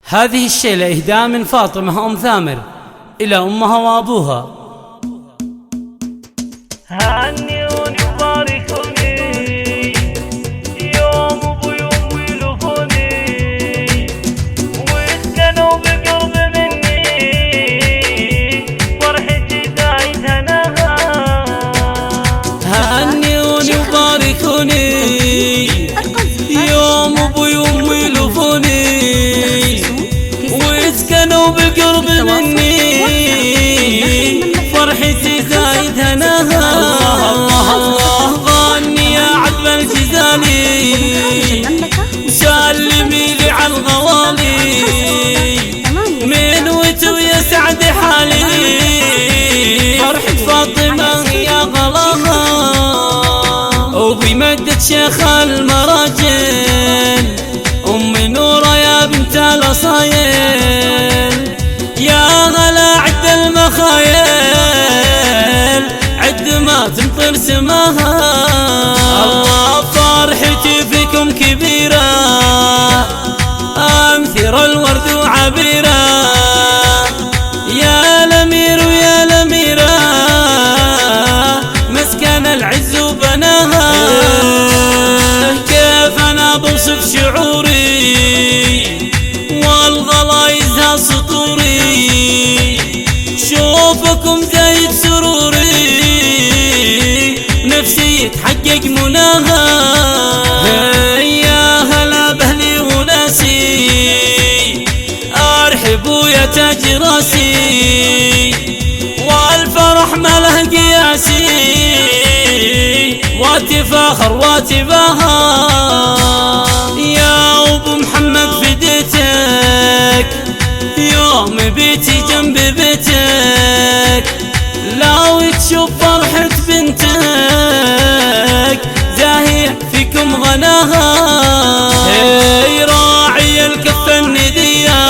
هذه الشيلة إهداء من فاطمة أم ثامر إلى أمها وأبوها. هنئوني وباركوني يوم أبوي وأمي لفوني واسكنوا بقرب مني فرحتي زايد هناها. هنئوني وباركوني يوم أبوي وأمي لفوني واسكنوا بقرب مني فرحتي زايد هناها. الله الله غني يا عذب الجزالي سلمي لي على الغوالي من وتو يا سعد حالي فرحة فاطمة يا غلاها وبمدة شيخ المراجل أم نورة يا بنت الأصايل يا غلا عد المخايل عد ما تمطر سماها. الله فرحتي فيكم كبيرة أمثر الورد وعبيرة يا الأمير ويا الأميرة مسكن العز وبناها. كيف أنا بوصف شعوري والغلا يزهى سطوري شوفكم زايد سروري نفسي يتحقق مناها. يا هلا بأهلي وناسي أرحبوا يا تاج راسي والفرح ما له قياسي واتفاخر واتباها. يا أبو محمد فديتك يوم بيتي جنب بيتك لو تشوف فرحة بنتك زاهية فيكم غناها. راعي الكف الندية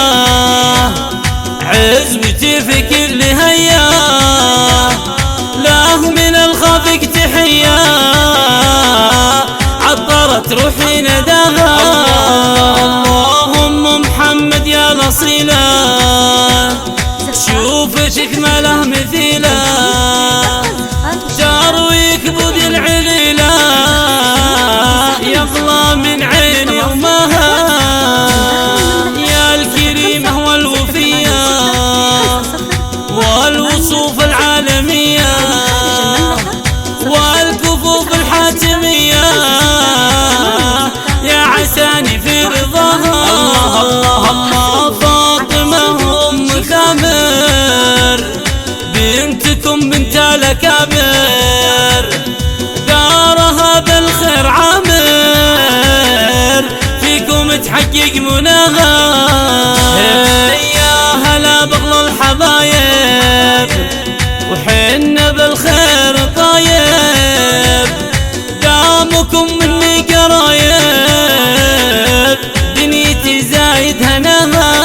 عزوتي في كل هيا له من الخافق تحية عطرت روحي نداها. اللهم محمد يا الأصيلة شوفتك ما له مثيلة ترويك بود العليلة يغلى من عين يومها. يا الكريمة والوفية والوصوف العالمية والكفوف الحاتمية يا عساني في رضاها. الله الله فاطمة أم ثامر بنتكم بنت الأكابر دارها بالخير عامر فيكم تحقق مناها. يا هلا بغل الحبايب وحن بالخير طايب دامكم مني قرايب دنيتي زايد هناها.